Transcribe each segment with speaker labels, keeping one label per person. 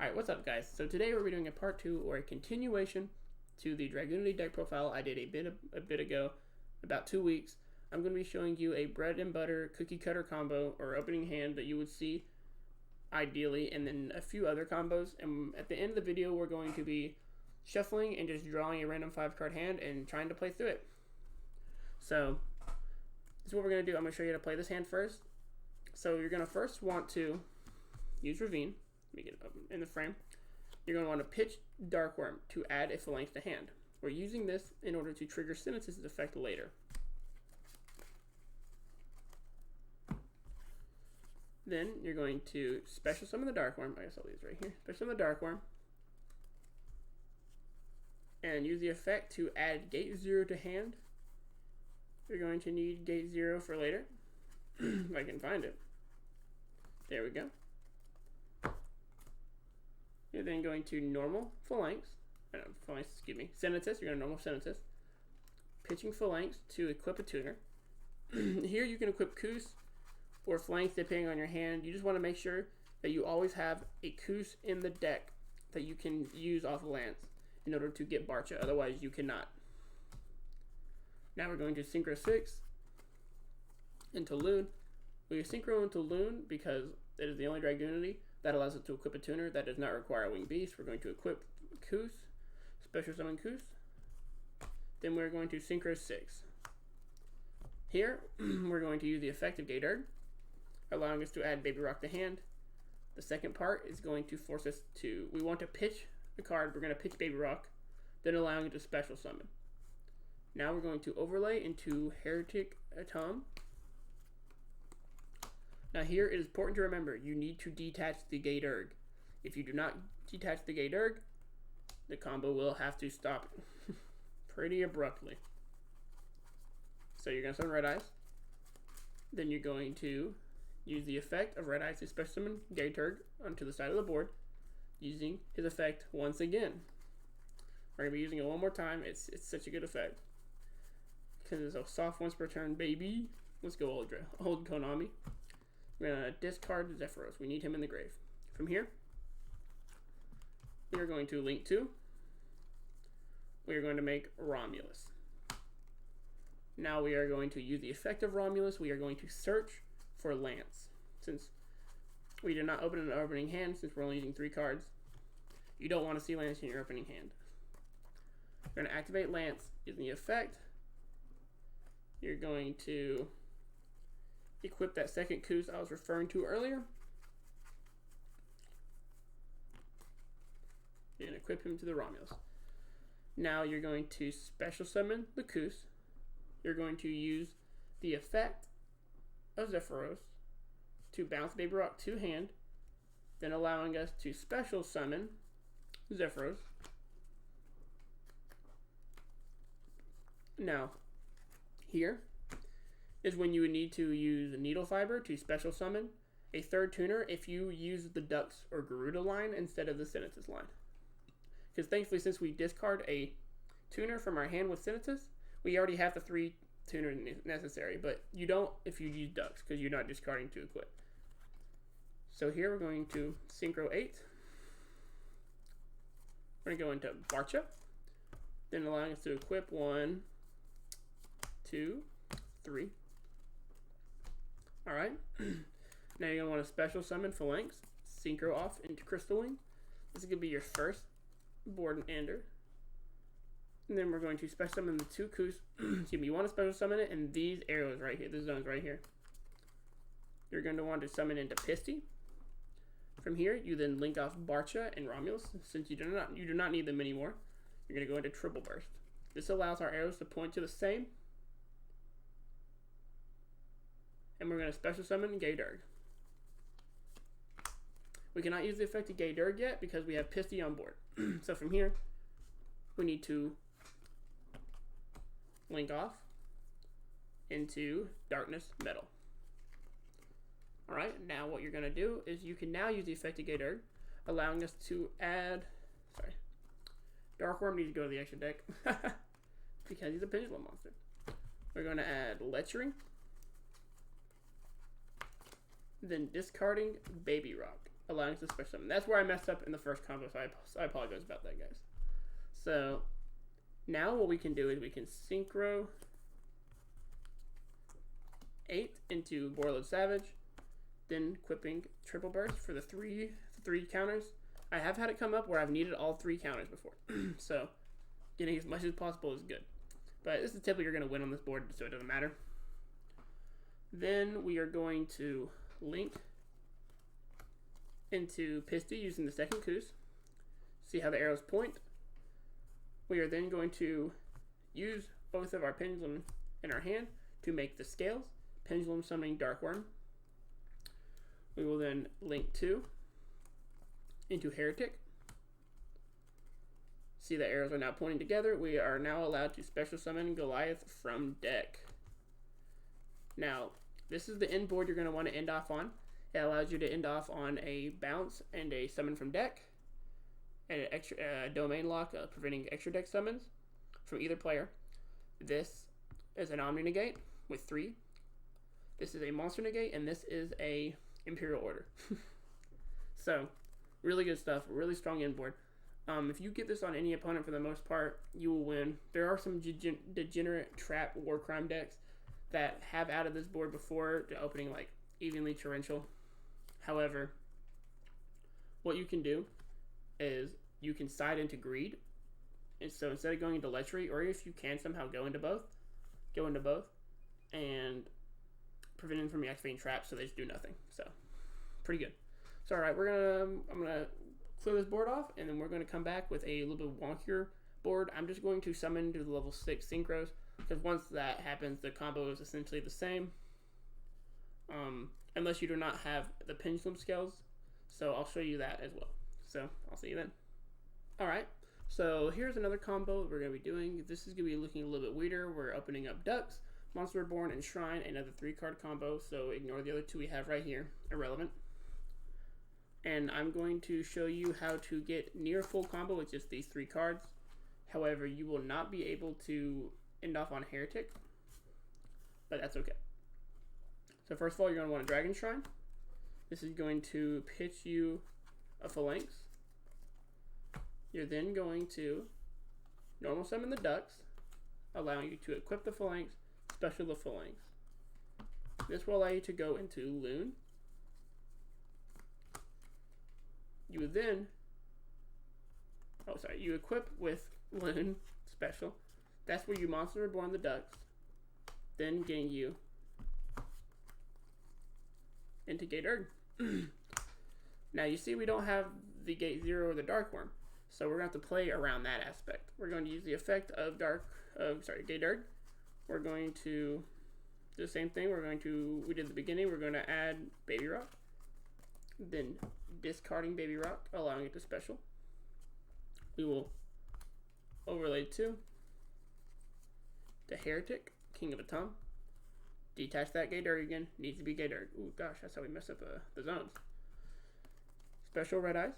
Speaker 1: Alright, what's up guys? So today we're doing a part 2 or a continuation to the Dragunity deck profile I did a bit ago, about 2 weeks. I'm going to be showing you a bread and butter cookie cutter combo or opening hand that you would see ideally, and then a few other combos. And at the end of the video we're going to be shuffling and just drawing a random 5-card hand and trying to play through it. So this is what we're going to do. I'm going to show you how to play this hand first. So you're going to first want to use Ravine. Let me get it up in the frame. You're going to want to pitch Dark Worm to add a phalanx to hand. We're using this in order to trigger Synthesis' effect later. Then you're going to special summon the Dark Worm. I guess I'll leave this right here. Special summon the Dark Worm. And use the effect to add Gate 0 to hand. You're going to need Gate 0 for later. If I can find it. There we go. You're then going to normal Phalanx. Synthesis. You're going to normal Synthesis. Pitching Phalanx to equip a tuner. Here you can equip Koos or Phalanx depending on your hand. You just want to make sure that you always have a Koos in the deck that you can use off Lance in order to get Barcha. Otherwise you cannot. Now we're going to Synchro 6 into Loon. We Synchro into Loon because it is the only Dragunity that allows us to equip a tuner that does not require a Winged Beast. We're going to equip Koos, special summon Koos. Then we're going to Synchro 6. Here, we're going to use the effect of Gate Erg, allowing us to add Baby Rock to hand. The second part is going to force us to, we want to pitch the card, we're going to pitch Baby Rock, then allowing it to special summon. Now we're going to overlay into Heretic Atom. Now here it is important to remember, you need to detach the Gate Erg. If you do not detach the Gate Erg, the combo will have to stop pretty abruptly. So you're going to summon Red Eyes. Then you're going to use the effect of Red Eyes to special summon Gate Erg onto the side of the board, using his effect once again. We're going to be using it one more time. It's such a good effect. Because it's a soft once per turn, baby. Let's go old Konami. We're going to discard Zephyros. We need him in the grave. From here, we are going to link to. We are going to make Romulus. Now we are going to use the effect of Romulus. We are going to search for Lance. Since we did not open an opening hand, since we're only using 3 cards, you don't want to see Lance in your opening hand. You're going to activate Lance using the effect. You're going to equip that second Koos I was referring to earlier. And equip him to the Romulus. Now you're going to special summon the Koos. You're going to use the effect of Zephyros to bounce Baby Rock to hand, then allowing us to special summon Zephyros. Now, here is when you would need to use Needle Fiber to special summon a third tuner if you use the Dux or Garuda line instead of the Synthesis line. Because thankfully, since we discard a tuner from our hand with Synthesis, we already have the 3 tuners necessary, but you don't if you use Dux because you're not discarding to equip. So here we're going to Synchro 8. We're going to go into Barcha, then allowing us to equip 1, 2, 3. Alright, now you're going to want to special summon Phalanx, Synchro off into Crystal Wing. This is going to be your first board and ender. And then we're going to special summon the 2 Koos. Excuse me, you want to special summon it in these arrows right here, the zones right here. You're going to want to summon into Pisty. From here, you then link off Barcha and Romulus. Since you do not need them anymore, you're going to go into Triple Burst. This allows our arrows to point to the same. And we're going to special summon Gate Erg. We cannot use the effect of Gate Erg yet because we have Pisty on board. So from here, we need to link off into Darkness Metal. Alright, now what you're going to do is you can now use the effect of Gate Erg, allowing us to add, Dark Worm needs to go to the extra deck because he's a pendulum monster. We're going to add Lechery, then discarding Baby Rock. allowing us to special summon. That's where I messed up in the first combo, so I apologize about that, guys. So now what we can do is we can synchro 8 into Borreload Savage, then equipping Triple Burst for the three counters. I have had it come up where I've needed all 3 counters before, so getting as much as possible is good. But this is typically you're going to win on this board, so it doesn't matter. Then we are going to link into Pisty using the second Coos. See how the arrows point. We are then going to use both of our Pendulum in our hand to make the scales. Pendulum summoning Darkworm. We will then link 2 into Heretic. See the arrows are now pointing together. We are now allowed to special summon Goliath from deck. Now, this is the end board you're going to want to end off on. It allows you to end off on a bounce and a summon from deck, and an extra domain lock preventing extra deck summons from either player. This is an Omni Negate with 3. This is a Monster Negate, and this is a Imperial Order. So, really good stuff. Really strong end board. If you get this on any opponent, for the most part, you will win. There are some degenerate trap war crime decks that have added this board before to opening like evenly torrential. However, what you can do is you can side into greed, and so instead of going into lechery, or if you can somehow go into both, and prevent them from activating traps, so they just do nothing. So pretty good. So all right, I'm gonna clear this board off, and then we're gonna come back with a little bit wonkier board. I'm just going to summon to the level 6 synchros, because once that happens, the combo is essentially the same. Unless you do not have the pendulum scales, so I'll show you that as well. So I'll see you then. Alright, so here's another combo that we're going to be doing. This is going to be looking a little bit weirder. We're opening up Ducks, Monster Reborn, and Shrine, another 3-card combo, so ignore the other 2 we have right here, irrelevant. And I'm going to show you how to get near full combo with just these 3 cards. However, you will not be able to end off on Heretic, but that's okay. So first of all, you're going to want a Dragon Shrine. This is going to pitch you a Phalanx. You're then going to normal summon the Ducks, allowing you to equip the Phalanx, special the Phalanx. This will allow you to go into Loon. You would then, you equip with Loon, special. That's where you Monster Reborn the Ducks, then gain you into Gate Erg. Now you see we don't have the Gate 0 or the Darkworm, so we're going to have to play around that aspect. We're going to use the effect of Gate Erg. We're going to do the same thing we did at the beginning. We're going to add Baby Rock, then discarding Baby Rock, allowing it to special. We will overlay 2 to Heretic, King of Atum. Detach that Gate Erg again. Needs to be Gate Erg. Ooh, gosh, that's how we mess up the zones. Special Red Eyes.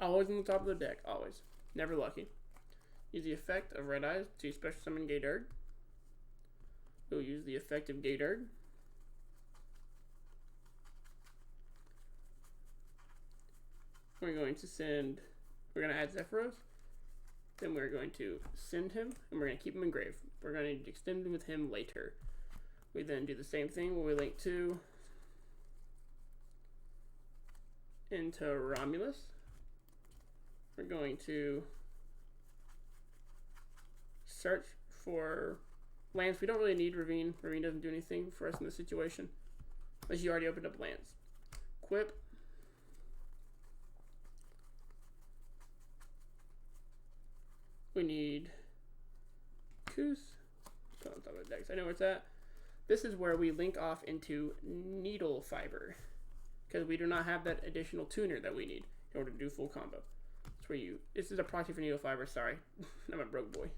Speaker 1: Always on the top of the deck. Always. Never lucky. Use the effect of Red Eyes to special summon Gate Erg. We'll use the effect of Gate Erg. We're going to add Zephyros. Then we're going to send him, and we're going to keep him engraved. We're going to extend with him later. We then do the same thing where we link 2 into Romulus. We're going to search for lands. We don't really need Ravine. Ravine doesn't do anything for us in this situation, unless you already opened up lands. Equip. We need Coos. Put on top of the decks. I know where it's at. This is where we link off into Needle Fiber, because we do not have that additional tuner that we need in order to do full combo. That's where this is a proxy for Needle Fiber, sorry. I'm a broke boy.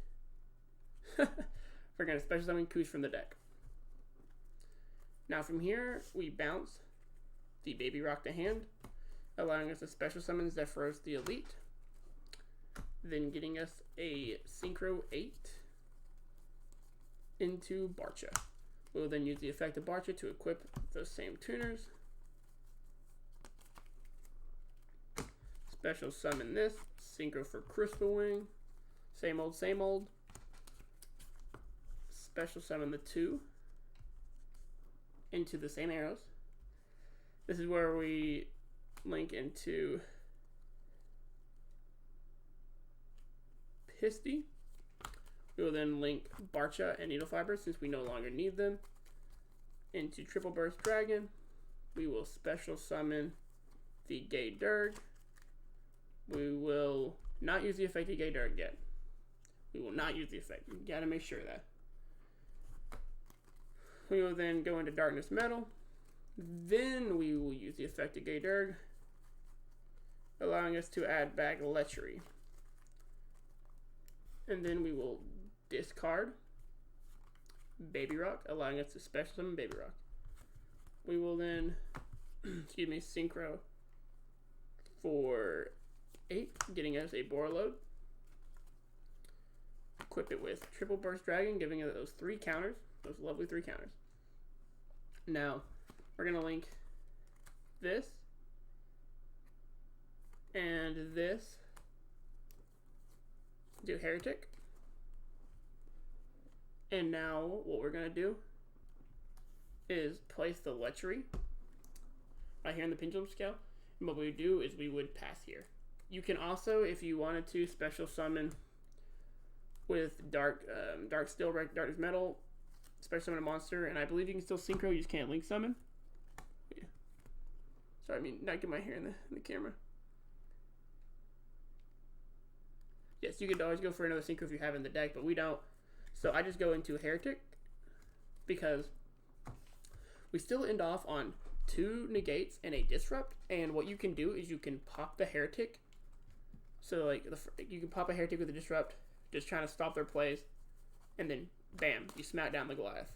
Speaker 1: We're going to special summon Coos from the deck. Now from here, we bounce the Baby Rock to hand, allowing us to special summon Zephyros the Elite, then getting us a Synchro 8. into Barcha. We'll then use the effect of Barcha to equip those same tuners. Special summon this. Synchro for Crystal Wing. Same old, same old. Special summon the 2 into the same arrows. This is where we link into Pisty. We will then link Barcha and Needle Fiber, since we no longer need them, into Triple Burst Dragon. We will special summon the Gay Durg. We will not use the effect of Gay Durg yet. We will not use the effect. You gotta make sure of that. We will then go into Darkness Metal. Then we will use the effect of Gay Durg, allowing us to add back Lechery. And then we will discard Baby Rock, allowing us to special summon Baby Rock. We will then, excuse me, synchro for 8, getting us a Borreload. Equip it with Triple Burst Dragon, giving it those 3 counters, those lovely 3 counters. Now, we're going to link this and this. Do Heretic. And now what we're going to do is place the Lechery right here in the pendulum scale. And what we would do is we would pass here. You can also, if you wanted to, special summon with Dark Steel, Darkness Metal, special summon a monster, and I believe you can still synchro, you just can't link summon. Yeah. Sorry, I mean, not get my hair in the camera. Yes, you could always go for another synchro if you have in the deck, but we don't. So I just go into Heretic because we still end off on 2 negates and a disrupt. And what you can do is you can pop the Heretic. So like you can pop a Heretic with a disrupt, just trying to stop their plays, and then bam, you smack down the Goliath.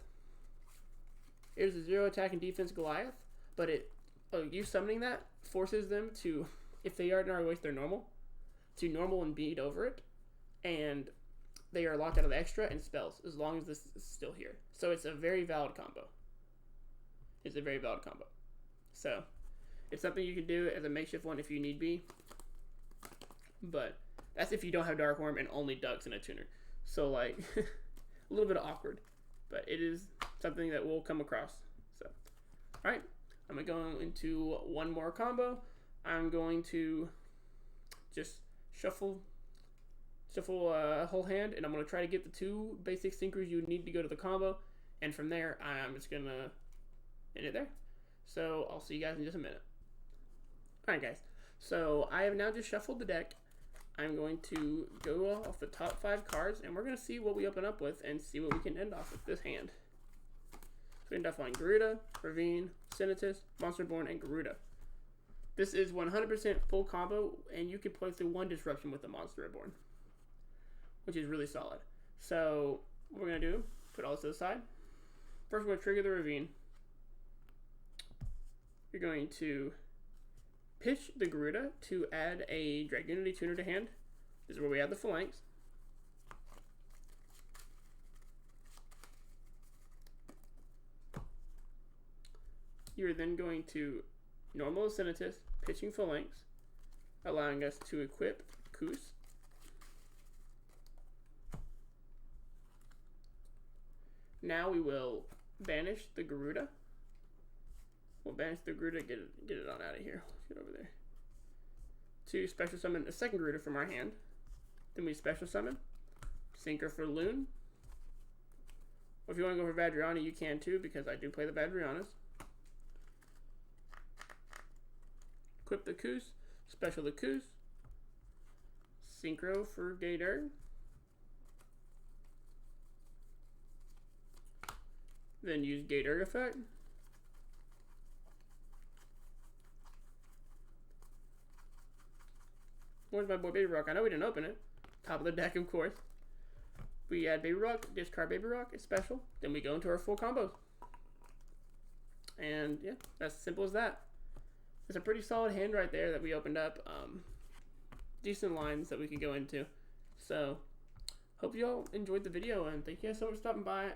Speaker 1: Here's a 0 attack and defense Goliath, but you summoning that forces them to, if they are not waste their normal, to normal and beat over it, and they are locked out of the extra and spells as long as this is still here. So it's a very valid combo. It's a very valid combo. So it's something you can do as a makeshift one if you need be, but that's if you don't have Dark Worm and only Ducks and a tuner. So like a little bit awkward, but it is something that we'll come across. So all right, I'm gonna go into one more combo. I'm going to just shuffle a whole hand, and I'm going to try to get the 2 basic synchros you need to go to the combo, and from there I'm just going to end it there. So I'll see you guys in just a minute. Alright guys, so I have now just shuffled the deck. I'm going to go off the top 5 cards, and we're going to see what we open up with and see what we can end off with this hand. So we end off on Garuda, Ravine, Senatus, Monsterborn, and Garuda. This is 100% full combo, and you can play through 1 disruption with the Monster Reborn, which is really solid. So what we're going to do, put all this to the side. First, we're going to trigger the Ravine. You're going to pitch the Garuda to add a Dragunity tuner to hand. This is where we add the Phalanx. You're then going to normal Senatus, pitching Phalanx, allowing us to equip Koos. Now we will banish the Garuda. We'll banish the Garuda, get it on out of here. Let's get over there. To special summon a second Garuda from our hand. Then we special summon. Synchro for Loon. Or if you want to go for Vadriana, you can too, because I do play the Vadrianas. Equip the Koos. Special the Koos. Synchro for Gay Durg. Then use Gay Durg effect. Where's my boy Baby Rock? I know we didn't open it. Top of the deck, of course. We add Baby Rock, discard Baby Rock, it's special. Then we go into our full combos. And yeah, that's as simple as that. It's a pretty solid hand right there that we opened up. Decent lines that we could go into. So, hope you all enjoyed the video, and thank you guys so much for stopping by.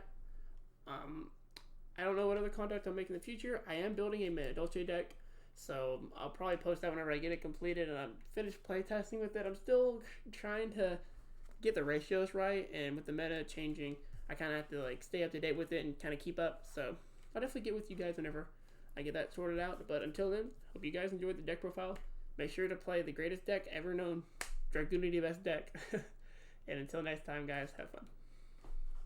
Speaker 1: I don't know what other content I'll make in the future. I am building a Meta Dolce deck, so I'll probably post that whenever I get it completed and I'm finished playtesting with it. I'm still trying to get the ratios right, and with the meta changing, I kind of have to like stay up to date with it and kind of keep up. So I'll definitely get with you guys whenever I get that sorted out. But until then, hope you guys enjoyed the deck profile. Make sure to play the greatest deck ever known, Dragunity best deck. And until next time, guys, have fun.